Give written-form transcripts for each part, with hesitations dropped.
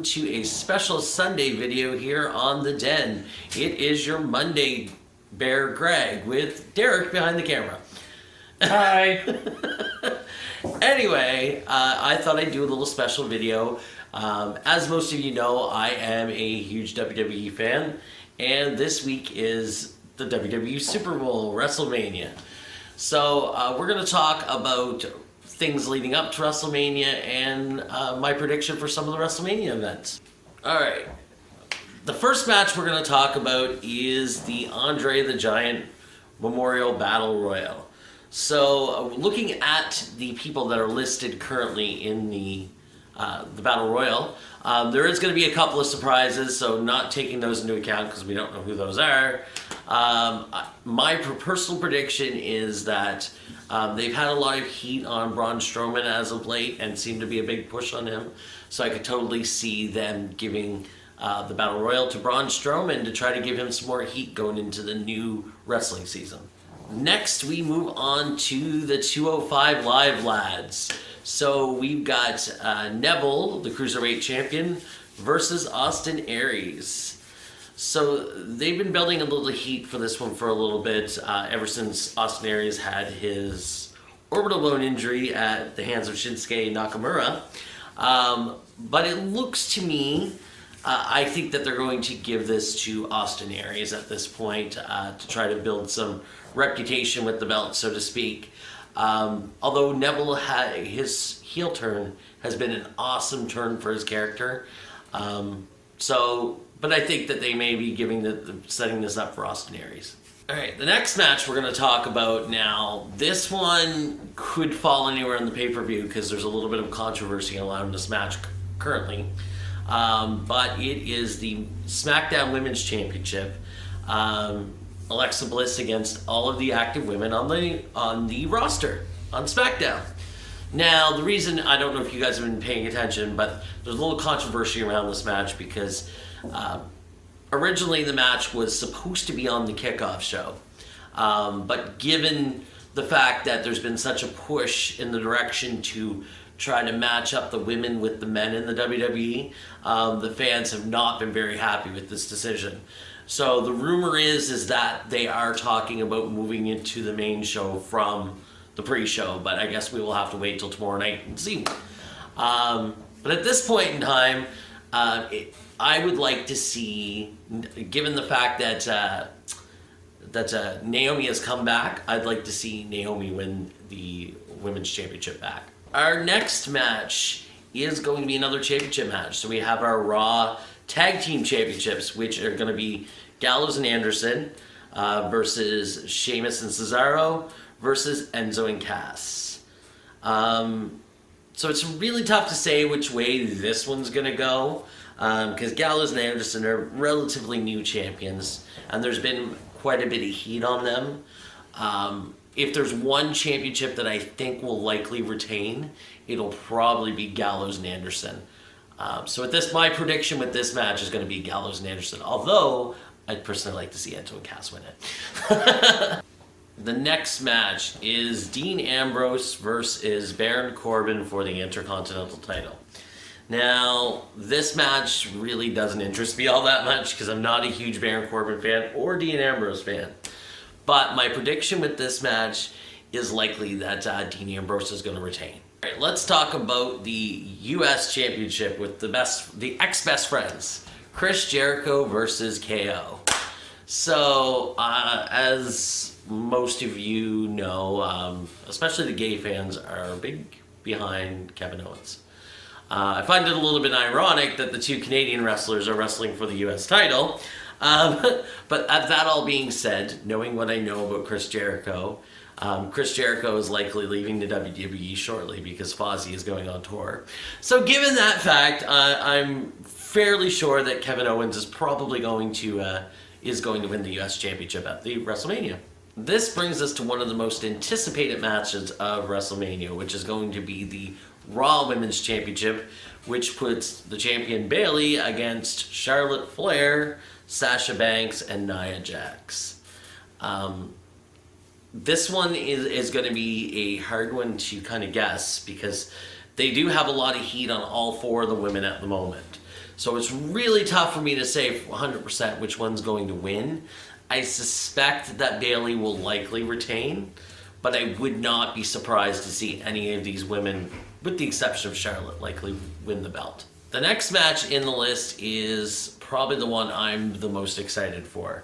welcome to a special Sunday video here on The Den. It is your Monday Bear Greg with Derek behind the camera. Hi. Anyway, I thought I'd do a little special video. As most of you know, I am a huge WWE fan, and this week is the WWE Super Bowl, Wrestlemania. So we're going to talk about things leading up to WrestleMania and my prediction for some of the WrestleMania events. Alright, the first match we're going to talk about is the Andre the Giant Memorial Battle Royal. So looking at the people that are listed currently in the Battle Royal, there is going to be a couple of surprises, so not taking those into account because we don't know who those are. My personal prediction is that they've had a lot of heat on Braun Strowman as of late and seemed to be a big push on him. So I could totally see them giving the Battle Royal to Braun Strowman to try to give him some more heat going into the new wrestling season. Next, we move on to the 205 Live lads. So we've got Neville, the Cruiserweight Champion, versus Austin Aries. So they've been building a little heat for this one for a little bit, ever since Austin Aries had his orbital bone injury at the hands of Shinsuke Nakamura. But it looks to me, I think that they're going to give this to Austin Aries at this point to try to build some reputation with the belt, so to speak. Although Neville his heel turn has been an awesome turn for his character. But I think that they may be setting this up for Austin Aries. Alright, the next match we're going to talk about now, this one could fall anywhere in the pay-per-view because there's a little bit of controversy around this match currently. But it is the SmackDown Women's Championship. Alexa Bliss against all of the active women on the roster on SmackDown. Now, the reason, I don't know if you guys have been paying attention, but there's a little controversy around this match because originally the match was supposed to be on the kickoff show. But given the fact that there's been such a push in the direction to try to match up the women with the men in the WWE, the fans have not been very happy with this decision. So the rumor is that they are talking about moving into the main show from the pre-show, but I guess we will have to wait till tomorrow night and see. But at this point in time, I would like to see, given the fact that Naomi has come back, I'd like to see Naomi win the Women's Championship back. Our next match is going to be another championship match. So we have our Raw Tag Team Championships, which are going to be Gallows and Anderson versus Sheamus and Cesaro versus Enzo and Cass. So it's really tough to say which way this one's going to go because Gallows and Anderson are relatively new champions and there's been quite a bit of heat on them. If there's one championship that I think will likely retain, it'll probably be Gallows and Anderson. So my prediction with this match is going to be Gallows and Anderson, although I'd personally like to see Enzo and Cass win it. The next match is Dean Ambrose versus Baron Corbin for the Intercontinental title. Now, this match really doesn't interest me all that much because I'm not a huge Baron Corbin fan or Dean Ambrose fan. But my prediction with this match is likely that Dean Ambrose is going to retain. All right, let's talk about the U.S. Championship with the ex-best friends, Chris Jericho versus KO. So, as most of you know, especially the gay fans are big behind Kevin Owens. I find it a little bit ironic that the two Canadian wrestlers are wrestling for the U.S. title. But that all being said, knowing what I know about Chris Jericho is likely leaving the WWE shortly because Fozzy is going on tour. So given that fact, I'm fairly sure that Kevin Owens is probably going to win the U.S. Championship at the WrestleMania. This brings us to one of the most anticipated matches of WrestleMania, which is going to be the Raw Women's Championship, which puts the champion Bayley against Charlotte Flair, Sasha Banks, and Nia Jax. This one is going to be a hard one to kind of guess because they do have a lot of heat on all four of the women at the moment. So it's really tough for me to say 100% which one's going to win. I suspect that Bayley will likely retain, but I would not be surprised to see any of these women, with the exception of Charlotte, likely win the belt. The next match in the list is probably the one I'm the most excited for,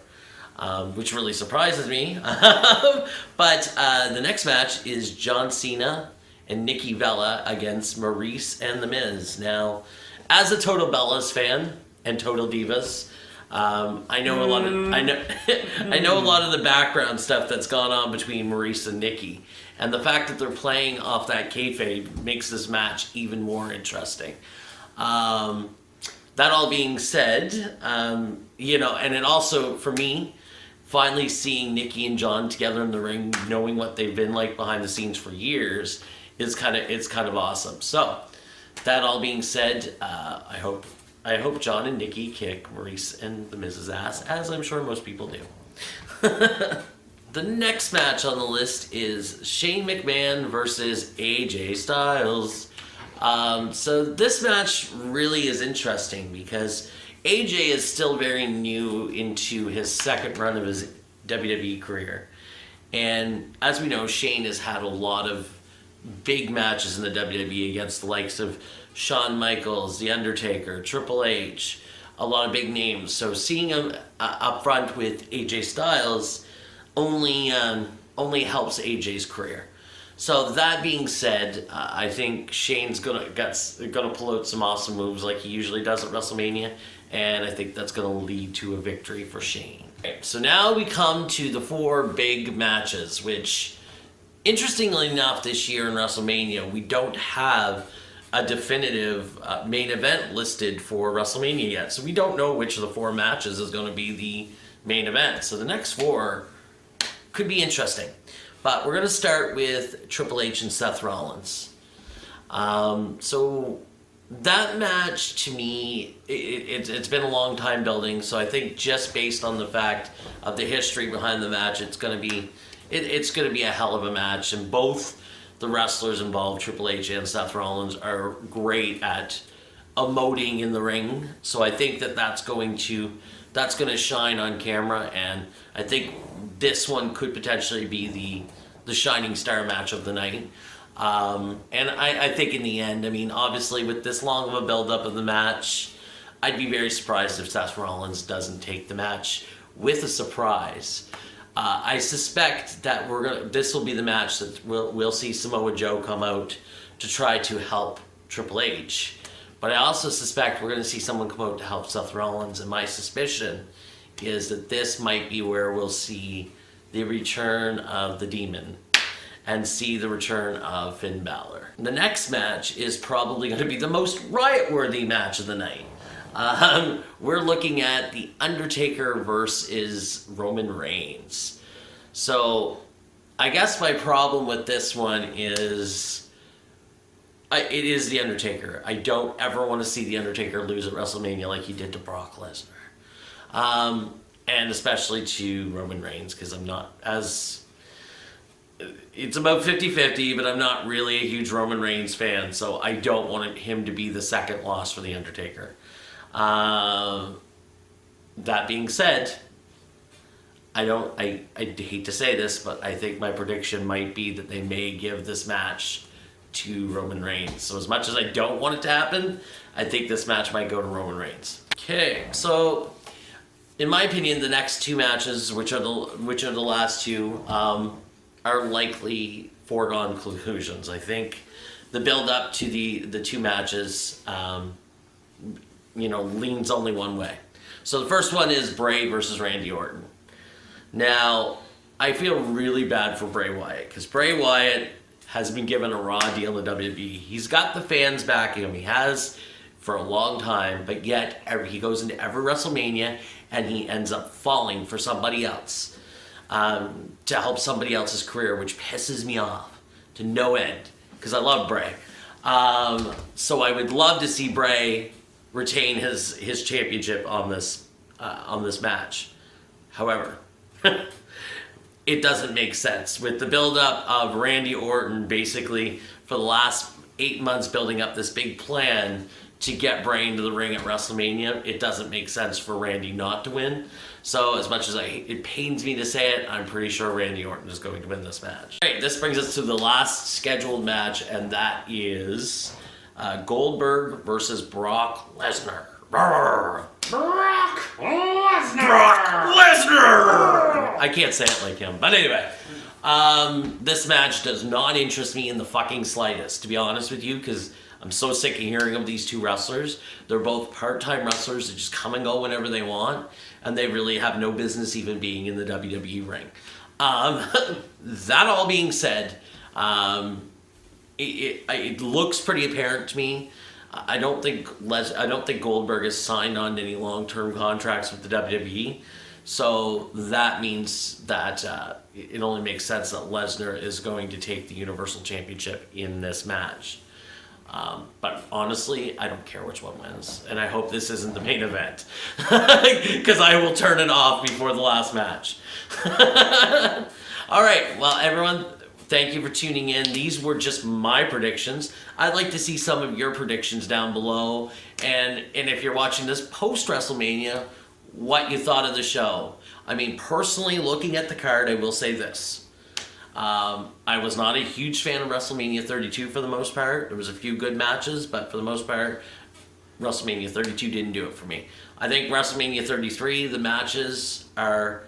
which really surprises me. But the next match is John Cena and Nikki Bella against Maurice and The Miz. Now, as a Total Bellas fan and Total Divas, I know a lot of I know a lot of the background stuff that's gone on between Maurice and Nikki, and the fact that they're playing off that kayfabe makes this match even more interesting. That all being said, and it also, for me, finally seeing Nikki and John together in the ring, knowing what they've been like behind the scenes for years, it's kind of awesome. So, that all being said, I hope John and Nikki kick Maurice and The Miz's ass, as I'm sure most people do. The next match on the list is Shane McMahon versus AJ Styles. So this match really is interesting because AJ is still very new into his second run of his WWE career. And as we know, Shane has had a lot of big matches in the WWE against the likes of Shawn Michaels, The Undertaker, Triple H, a lot of big names. So seeing him up front with AJ Styles only helps AJ's career. So that being said, I think Shane's gonna pull out some awesome moves like he usually does at WrestleMania, and I think that's gonna lead to a victory for Shane. Okay, so now we come to the 4 big matches, which, interestingly enough, this year in WrestleMania, we don't have a definitive main event listed for WrestleMania yet. So we don't know which of the 4 matches is going to be the main event. So the next 4 could be interesting. But we're going to start with Triple H and Seth Rollins. So that match, to me, it's been a long time building. So I think just based on the fact of the history behind the match, it's going to be a hell of a match. And both the wrestlers involved, Triple H and Seth Rollins, are great at emoting in the ring. So I think that's going to shine on camera, and I think this one could potentially be the shining star match of the night. And I think in the end, I mean, obviously with this long of a build-up of the match, I'd be very surprised if Seth Rollins doesn't take the match with a surprise. I suspect that this will be the match that we'll see Samoa Joe come out to try to help Triple H. But I also suspect we're going to see someone come out to help Seth Rollins, and my suspicion is that this might be where we'll see the return of the Demon and see the return of Finn Balor. The next match is probably going to be the most riot-worthy match of the night. We're looking at The Undertaker versus Roman Reigns. So, I guess my problem with this one is it is The Undertaker. I don't ever want to see The Undertaker lose at WrestleMania like he did to Brock Lesnar. And especially to Roman Reigns, because I'm not as... It's about 50-50, but I'm not really a huge Roman Reigns fan, so I don't want him to be the second loss for The Undertaker. That being said, I hate to say this, but I think my prediction might be that they may give this match to Roman Reigns. So as much as I don't want it to happen, I think this match might go to Roman Reigns. Okay, so in my opinion, the next 2 matches, which are the last 2, are likely foregone conclusions. I think the build up to the 2 matches, leans only one way. So the first one is Bray versus Randy Orton. Now, I feel really bad for Bray Wyatt, because Bray Wyatt has been given a raw deal in WWE. He's got the fans backing him. He has for a long time, but yet he goes into every WrestleMania and he ends up falling for somebody else to help somebody else's career, which pisses me off to no end, because I love Bray. So I would love to see Bray retain his championship on this match. However, it doesn't make sense with the build-up of Randy Orton basically for the last 8 months building up this big plan to get Bray into the ring at WrestleMania, it doesn't make sense for Randy not to win. So as much as it pains me to say it, I'm pretty sure Randy Orton is going to win this match. All right, this brings us to the last scheduled match, and that is Goldberg versus Brock Lesnar. Brock Lesnar! I can't say it like him, but anyway. This match does not interest me in the fucking slightest, to be honest with you, because I'm so sick of hearing of these two wrestlers. They're both part-time wrestlers that just come and go whenever they want, and they really have no business even being in the WWE ring. That all being said, it looks pretty apparent to me. I don't think Goldberg has signed on to any long-term contracts with the WWE, so that means that it only makes sense that Lesnar is going to take the Universal Championship in this match. But honestly, I don't care which one wins, and I hope this isn't the main event, because I will turn it off before the last match. All right, well, everyone, thank you for tuning in. These were just my predictions. I'd like to see some of your predictions down below, and if you're watching this post-WrestleMania, what you thought of the show. I mean, personally, looking at the card, I will say this. I was not a huge fan of WrestleMania 32 for the most part. There was a few good matches, but for the most part, WrestleMania 32 didn't do it for me. I think WrestleMania 33, the matches are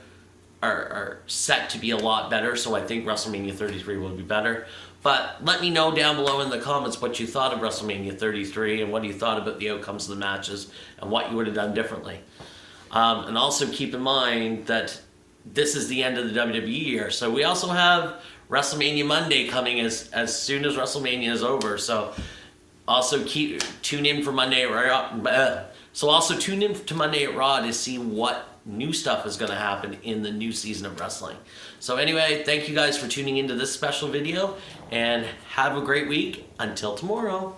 set to be a lot better, so I think WrestleMania 33 will be better. But let me know down below in the comments what you thought of WrestleMania 33 and what you thought about the outcomes of the matches and what you would have done differently. And also keep in mind that this is the end of the WWE year, so we also have WrestleMania Monday coming as soon as WrestleMania is over. So also tune in for Monday at Raw. So also tune in to Monday at Raw to see what new stuff is going to happen in the new season of wrestling. So anyway, thank you guys for tuning into this special video, and have a great week. Until tomorrow.